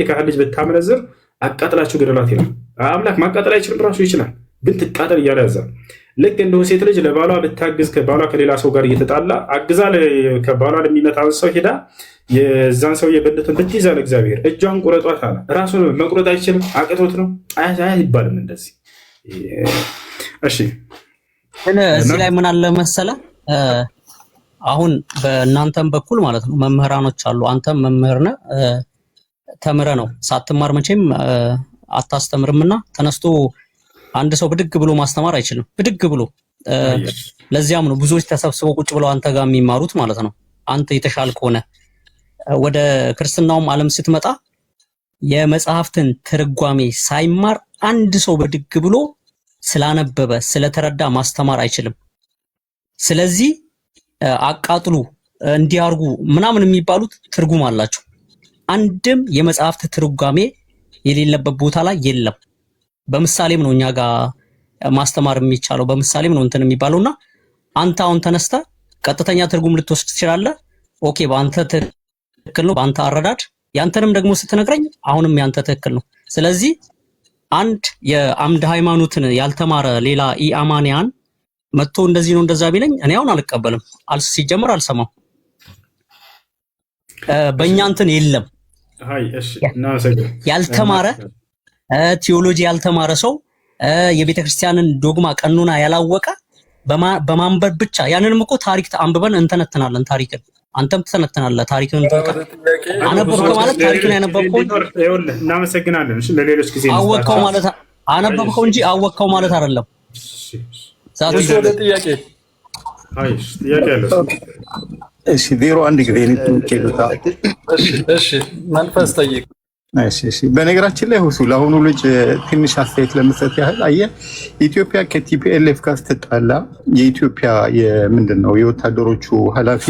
የካህን ልጅ ብታመነዝር አቃጥላችሁ ገደላት ይላል። አምላክ ማቃጠል አይችልም፣ ራሱ ይችላል፣ ግን ትቃጠል እያለ ያዛል። ልክ እንደው ሴት ልጅ ለባሏ ብታግዝ ከባሏ ከሌላ ሰው ጋር እየተጣላ አግዛ ከባሏ ለሚመጣውን ሰው ሄዳ የዛን ሰው የበለቱን ብትይዛል እግዚአብሔር እጇን ቁረጧት አለ። ራሱን መቁረጥ አይችልም፣ አቅቶት ነው አይባልም እንደዚህ። እሺ እዚህ ላይ ምን አለ መሰለ፣ አሁን በእናንተም በኩል ማለት ነው መምህራኖች አሉ። አንተም መምህር ነህ፣ ተምረህ ነው ሳትማር መቼም አታስተምርምና ተነስቶ አንድ ሰው ብድግ ብሎ ማስተማር አይችልም። ብድግ ብሎ ለዚያም ነው ብዙዎች ተሰብስበው ቁጭ ብለው አንተ ጋር የሚማሩት ማለት ነው። አንተ የተሻልክ ሆነ ወደ ክርስትናውም ዓለም ስትመጣ የመጽሐፍትን ትርጓሜ ሳይማር አንድ ሰው ብድግ ብሎ ስላነበበ ስለተረዳ ማስተማር አይችልም። ስለዚህ አቃጥሉ እንዲያርጉ ምናምን የሚባሉት ትርጉም አላቸው። አንድም የመጽሐፍት ትርጓሜ የሌለበት ቦታ ላይ የለም። በምሳሌም ነው እኛ ጋር ማስተማር የሚቻለው፣ በምሳሌም ነው እንትን የሚባለውና አንተ አሁን ተነስተ ቀጥተኛ ትርጉም ልትወስድ ትችላለህ። ኦኬ በአንተ ትክክል ነው፣ በአንተ አረዳድ። ያንተንም ደግሞ ስትነግረኝ አሁንም ያንተ ትክክል ነው። ስለዚህ አንድ የአምድ ሃይማኖትን ያልተማረ ሌላ ኢአማንያን መጥቶ እንደዚህ ነው እንደዛ ቢለኝ እኔ አሁን አልቀበልም። ሲጀምር አልሰማም። በእኛ እንትን የለም ያልተማረ ቲዮሎጂ ያልተማረ ሰው የቤተክርስቲያንን ዶግማ ቀኖና ያላወቀ በማንበብ ብቻ ያንንም እኮ ታሪክ አንብበን እንተነትናለን። ታሪክን አንተም ትተነትናለህ። ታሪክን አነበብከው ማለት ታሪክን ያነበብከው እናመሰግናለን። እሺ ለሌሎች ጊዜ አወቅከው ማለት አነበብከው እንጂ አወቅከው ማለት አይደለም። ጥያቄ ያለው እሺ 01 ጊዜ እሺ መንፈስ ጠይቅ። እሺ በነገራችን ላይ ሁሱ ለአሁኑ ልጅ ትንሽ አስተያየት ለመስጠት ያህል አየህ፣ ኢትዮጵያ ከቲፒኤልኤፍ ጋር ስትጣላ የኢትዮጵያ ምንድነው የወታደሮቹ ኃላፊ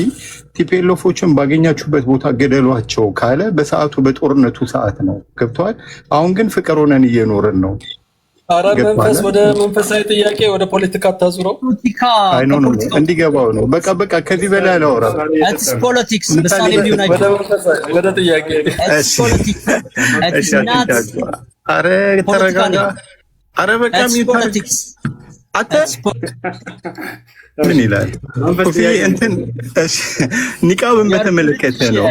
ቲፒኤልኤፎችን ባገኛችሁበት ቦታ ገደሏቸው ካለ በሰዓቱ በጦርነቱ ሰዓት ነው። ገብተዋል። አሁን ግን ፍቅር ሆነን እየኖርን ነው። አረ መንፈስ ወደ መንፈሳዊ ጥያቄ ወደ ፖለቲካ አታዙረው። ፖለቲካ እንዲገባው ነው። በቃ ከዚህ በላይ አላወራም። አትስ ፖለቲክስ ምሳሌ ቢሆን ወደ ጥያቄ አትስ ፖለቲክስ አትስ ናት። አረ ተረጋጋ። አረ በቃ ፖለቲክስ አትስ ምን ይላል? እንትን ኒቃብን በተመለከተ ነው።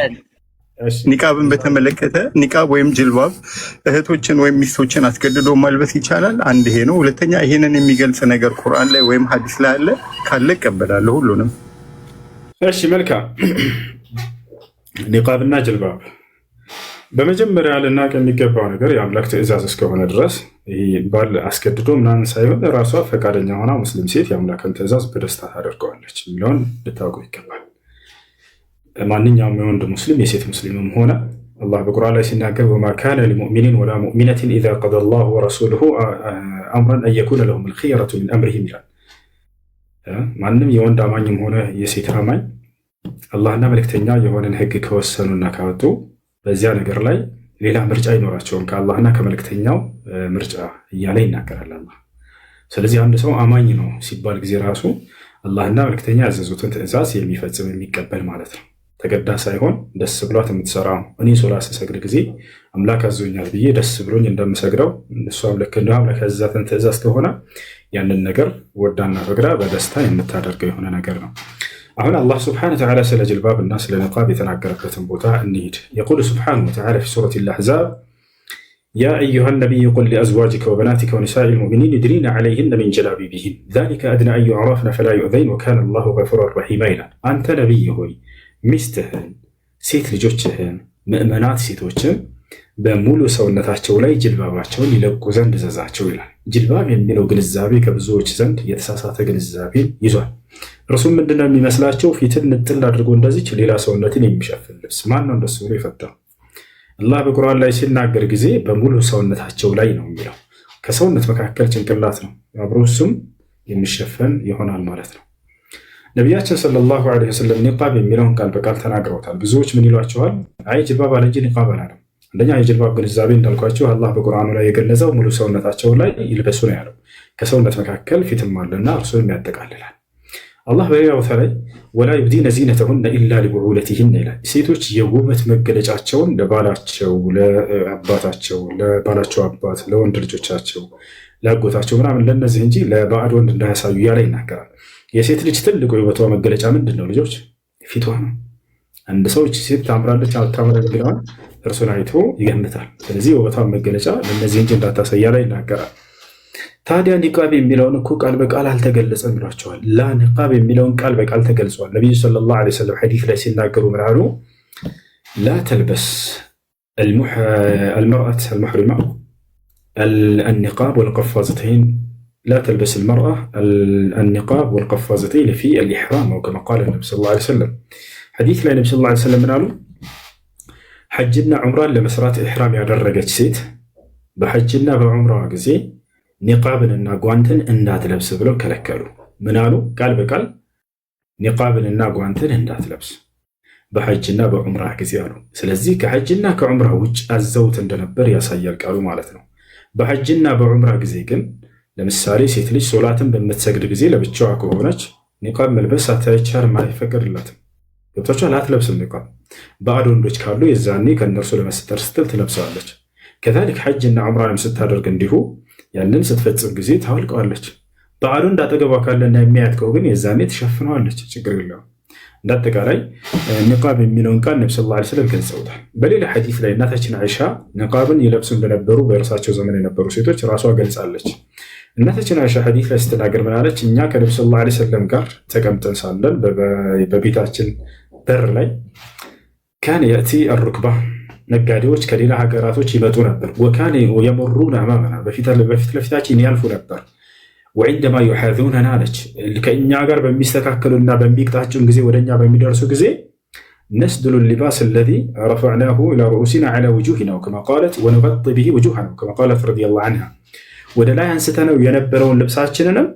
ኒቃብን በተመለከተ ኒቃብ ወይም ጅልባብ እህቶችን ወይም ሚስቶችን አስገድዶ ማልበስ ይቻላል? አንድ ይሄ ነው። ሁለተኛ ይሄንን የሚገልጽ ነገር ቁርአን ላይ ወይም ሐዲስ ላይ አለ ካለ እቀበላለሁ ሁሉንም። እሺ መልካም። ኒቃብና ጅልባብ በመጀመሪያ ልናውቅ የሚገባው ነገር የአምላክ ትእዛዝ እስከሆነ ድረስ ይሄ ባል አስገድዶ ምናምን ሳይሆን ራሷ ፈቃደኛ ሆና ሙስሊም ሴት የአምላክን ትእዛዝ በደስታ ታደርገዋለች የሚለውን ልታውቁ ይገባል። ማንኛውም የወንድ ሙስሊም የሴት ሙስሊምም ሆነ አላህ በቁርአን ላይ ሲናገር ወማ ካነ ሊሙእሚኒን ወላ ሙእሚነትን ኢዛ ቀደ አላሁ ወረሱሉሁ አምረን አን የኩነ ለሁም አልኺየረቱ ሚን አምሪሂም ይላል። ማንም የወንድ አማኝም ሆነ የሴት አማኝ አላህና መልእክተኛ የሆነን ህግ ከወሰኑና ካወጡ በዚያ ነገር ላይ ሌላ ምርጫ አይኖራቸውም ከአላህና ከመልእክተኛው ምርጫ እያለ ይናገራል አላህ። ስለዚህ አንድ ሰው አማኝ ነው ሲባል ጊዜ ራሱ አላህና መልእክተኛ ያዘዙትን ትእዛዝ የሚፈጽም የሚቀበል ማለት ነው። ተገዳ ሳይሆን ደስ ብሏት የምትሰራ ነው። እኔ ሶላት ስሰግድ ጊዜ አምላክ አዞኛል ብዬ ደስ ብሎኝ እንደምሰግደው እሷም ልክ እንደ አምላክ ያዘዛትን ትእዛዝ ከሆነ ያንን ነገር ወዳና ፈቅዳ በደስታ የምታደርገው የሆነ ነገር ነው። አሁን አላህ ስብሐነሁ ወተዓላ ስለ ጅልባብ እና ስለ ኒቃብ የተናገረበትን ቦታ እንሂድ። የቁል ስብሐነሁ ወተዓላ ፊ ሱረት አልአሕዛብ ያ አዩሃ ነቢይ ቁል ሊአዝዋጅከ ወበናቲከ ወኒሳኢ ልሙእሚኒን ዩድኒነ ዐለይሂነ ሚን ጀላቢቢሂን ዛሊከ አድና አን ዩዕረፍነ ፈላ ዩእዘይን ወካነ አላሁ ገፉረን ረሒማ ይላል። አንተ ነቢይ ሆይ ሚስትህን፣ ሴት ልጆችህን፣ ምእመናት ሴቶችን በሙሉ ሰውነታቸው ላይ ጅልባባቸውን ይለቁ ዘንድ እዘዛቸው ይላል። ጅልባብ የሚለው ግንዛቤ ከብዙዎች ዘንድ የተሳሳተ ግንዛቤን ይዟል። እርሱም ምንድነው የሚመስላቸው? ፊትን ንጥል አድርጎ እንደዚች ሌላ ሰውነትን የሚሸፍን ልብስ። ማን ነው እንደሱ ብሎ የፈጠረው? አላህ በቁርአን ላይ ሲናገር ጊዜ በሙሉ ሰውነታቸው ላይ ነው የሚለው። ከሰውነት መካከል ጭንቅላት ነው፣ አብሮ እሱም የሚሸፈን ይሆናል ማለት ነው። ነቢያችን ሰለላሁ ዐለይሂ ወሰለም ኒቃብ የሚለውን ቃል በቃል ተናግረውታል። ብዙዎች ምን ይሏቸዋል? አይ ጅልባብ አለ እንጂ ኒቃብ አላለም። አንደኛ የጅልባብ ግንዛቤ እንዳልኳቸው አላህ በቁርአኑ ላይ የገለጸው ሙሉ ሰውነታቸው ላይ ይልበሱ ነው ያለው። ከሰውነት መካከል ፊትም አለና እርሱን ያጠቃልላል። አላህ በሌላ ቦታ ላይ ወላ ዩብዲነ ዚነተሁነ ኢላ ሊቡዑለቲሂን ይላል። ሴቶች የውበት መገለጫቸውን ለባላቸው፣ ለአባታቸው፣ ለባላቸው አባት፣ ለወንድ ልጆቻቸው፣ ለአጎታቸው ምናምን ለነዚህ እንጂ ለባዕድ ወንድ እንዳያሳዩ እያለ ይናገራል። የሴት ልጅ ትልቁ የውበቷ መገለጫ ምንድን ነው ልጆች? ፊቷ ነው። አንድ ሰው ሴት ታምራለች አታምርም የሚለውን እርሱን አይቶ ይገምታል። ስለዚህ የውበቷን መገለጫ ለነዚህ እንጂ እንዳታሳይ እያለ ይናገራል። ታዲያ ኒቃብ የሚለውን እኮ ቃል በቃል አልተገለጸም ብሏቸዋል። ላ ኒቃብ የሚለውን ቃል በቃል ተገልጿል። ነቢዩ ሰለላሁ ዐለይሂ ወሰለም ሐዲስ ላይ ሲናገሩ ምን አሉ? ላ ተልበስ አልመርአት አልሙሕሪማ النقاب والقفازتين لا تلبس المرأة النقاب والقفازتين في الإحرام أو كما قال النبي صلى الله عليه وسلم حديث لا النبي صلى الله عليه وسلم منالو حجنا عمران لمسرات إحرام ያደረገች ሴት በሐጅና በዑምራዋ ጊዜ ኒቃብንና ጓንትን እንዳትለብስ ብለው ከለከሉ። ምናሉ? ቃል በቃል ኒቃብንና ጓንትን እንዳትለብስ በሐጅና በዑምራ ጊዜ አሉ። ስለዚህ ከሐጅና ከዑምራ ውጭ አዘውት እንደነበር ያሳያል ቃሉ ማለት ነው። በሐጅና በዑምራ ጊዜ ግን ለምሳሌ ሴት ልጅ ሶላትን በምትሰግድ ጊዜ ለብቻዋ ከሆነች ኒቃብ መልበስ አይቻልም፣ አይፈቀድላትም። ገብቷችኋል? አትለብስም ኒቃብ። ባዕድ ወንዶች ካሉ የዛኔ ከእነርሱ ለመስተር ስትል ትለብሰዋለች። ከዛሊክ ሐጅና ዑምራንም ስታደርግ እንዲሁ ያንን ስትፈጽም ጊዜ ታወልቀዋለች። ባዕዱ እንዳጠገቧ ካለና የሚያያት ከሆነ ግን የዛኔ ትሸፍነዋለች፣ ችግር የለውም። እንዳጠቃላይ ኒቃብ የሚለውን ቃል ነብዩ ሰለላሁ ዐለይሂ ወሰለም ገልጸውታል። በሌላ ሐዲስ ላይ እናታችን አይሻ ኒቃብን ይለብሱ እንደነበሩ በእርሳቸው ዘመን የነበሩ ሴቶች ራሷ ገልጻለች። እናታችን አይሻ ሐዲስ ላይ ስትናገር ምን አለች? እኛ ከነብዩ ሰለላሁ ዐለይሂ ወሰለም ጋር ተቀምጠን ሳለን በቤታችን በር ላይ ካን ያቲ አርክባ ነጋዴዎች ከሌላ ሀገራቶች ይመጡ ነበር። ወካን የመሩና አማመና በፊት ለፊታችን ያልፉ ነበር። ወዕንደማ ዩሓዙነና አለች ከእኛ ጋር በሚስተካከሉና በሚቅጣጩን ጊዜ ወደኛ በሚደርሱ ጊዜ ነስድሉ ሊባስ አለዚ ረፈዕናሁ ኢላ ሩኡሲና ዐላ ውጁሂና ከማ ቃለት ወነገጢ ቢሂ ውጁሃና ከማ ቃለት ረዲየላሁ ዐንሃ ወደ ላይ አንስተነው የነበረውን ልብሳችንንም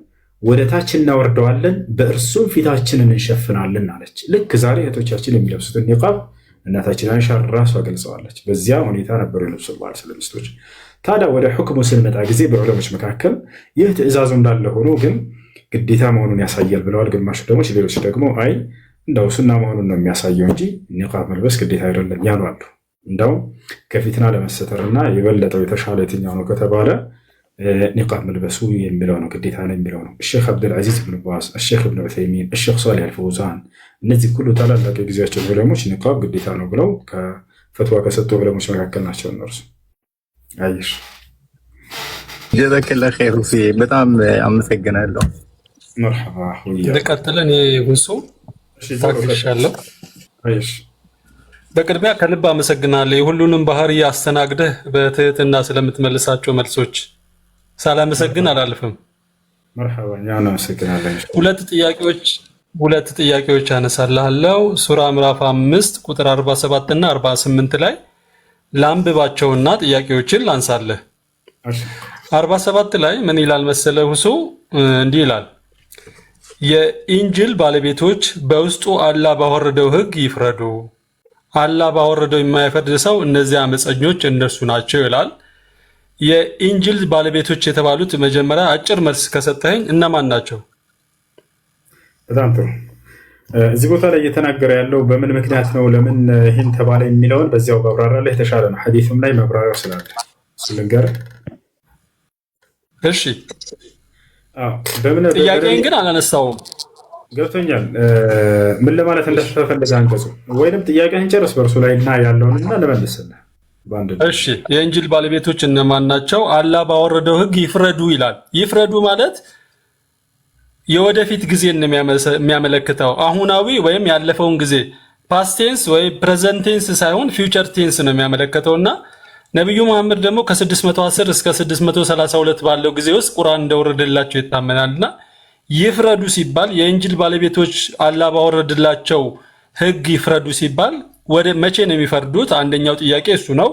ወደ ታች እናወርደዋለን፣ በእርሱም ፊታችንን እንሸፍናለን አለች። ልክ ዛሬ እህቶቻችን የሚለብሱትን ኒቃብ እናታችን አይሻ ራሷ ገልጸዋለች። በዚያ ሁኔታ ነበሩ የነብዩ ሰለላሁ ዐለይሂ ወሰለም ሚስቶች። ታዲያ ወደ ሁክሙ ስንመጣ ጊዜ በዑለሞች መካከል ይህ ትዕዛዙ እንዳለ ሆኖ ግን ግዴታ መሆኑን ያሳያል ብለዋል ግማሽ ዑለሞች። ሌሎች ደግሞ አይ እንደው ሱና መሆኑን ነው የሚያሳየው እንጂ ኒቃብ መልበስ ግዴታ አይደለም ያሉ አሉ። እንደው ከፊትና ለመሰተርና የበለጠው የተሻለ የትኛው ነው ከተባለ ኒቃብ መልበሱ የሚለው ነው፣ ግዴታ ነው የሚለው ነው። ሼክ አብዱልዓዚዝ ብን ባዝ፣ ሼክ ኢብኑ ዑሰይሚን፣ ሼክ ሷሊህ አልፈውዛን እነዚህ ሁሉ ታላላቅ የጊዜያቸው ዑለሞች ኒቃብ ግዴታ ነው ብለው ከፈትዋ ከሰጡ ዑለሞች መካከል ናቸው እነርሱ። አይሽ ጀዛከላ ኸይር ሁሴ፣ በጣም አመሰግናለሁ። መርሐባ እንደቀጥለን የጉንሱ ታክሻለሁ። አይሽ በቅድሚያ ከልብ አመሰግናለሁ። የሁሉንም ባህሪ አስተናግደህ በትህትና ስለምትመልሳቸው መልሶች ሳላመሰግን አላልፍም። መርሐባ እኛ እናመሰግናለን። ሁለት ጥያቄዎች አነሳልሃለሁ። ሱራ ምዕራፍ 5 ቁጥር 47 እና 48 ላይ ላንብባቸውና ጥያቄዎችን ላንሳለህ። 47 ላይ ምን ይላል መሰለህ ሁሱ? እንዲህ ይላል፣ የኢንጅል ባለቤቶች በውስጡ አላህ ባወረደው ሕግ ይፍረዱ፣ አላህ ባወረደው የማይፈርድ ሰው እነዚያ አመፀኞች እነርሱ ናቸው ይላል። የኢንጅል ባለቤቶች የተባሉት መጀመሪያ አጭር መልስ ከሰጠኸኝ እነማን ናቸው? በጣም ጥሩ። እዚህ ቦታ ላይ እየተናገረ ያለው በምን ምክንያት ነው፣ ለምን ይህን ተባለ የሚለውን በዚያው ባብራራ ላይ የተሻለ ነው። ሐዲስም ላይ መብራሪያው ስላለ ልንገርህ። እሺ፣ ጥያቄን ግን አላነሳውም። ገብቶኛል ምን ለማለት እንደተፈለገ አንቀጹ፣ ወይንም ጥያቄህን ጨርስ በእርሱ ላይ እና ያለውንና እንመልስልህ። እሺ፣ የኢንጅል ባለቤቶች እነማን ናቸው? አላህ ባወረደው ሕግ ይፍረዱ ይላል። ይፍረዱ ማለት የወደፊት ጊዜን ነው የሚያመለክተው። አሁናዊ ወይም ያለፈውን ጊዜ ፓስት ቴንስ ወይ ፕሬዘንት ቴንስ ሳይሆን ፊውቸር ቴንስ ነው የሚያመለክተውና ነብዩ መሐመድ ደግሞ ከ610 እስከ 632 ባለው ጊዜ ውስጥ ቁርአን እንደወረደላቸው ይታመናልና ይፍረዱ ሲባል የኢንጅል ባለቤቶች አላህ ባወረደላቸው ሕግ ይፍረዱ ሲባል ወደ መቼ ነው የሚፈርዱት? አንደኛው ጥያቄ እሱ ነው።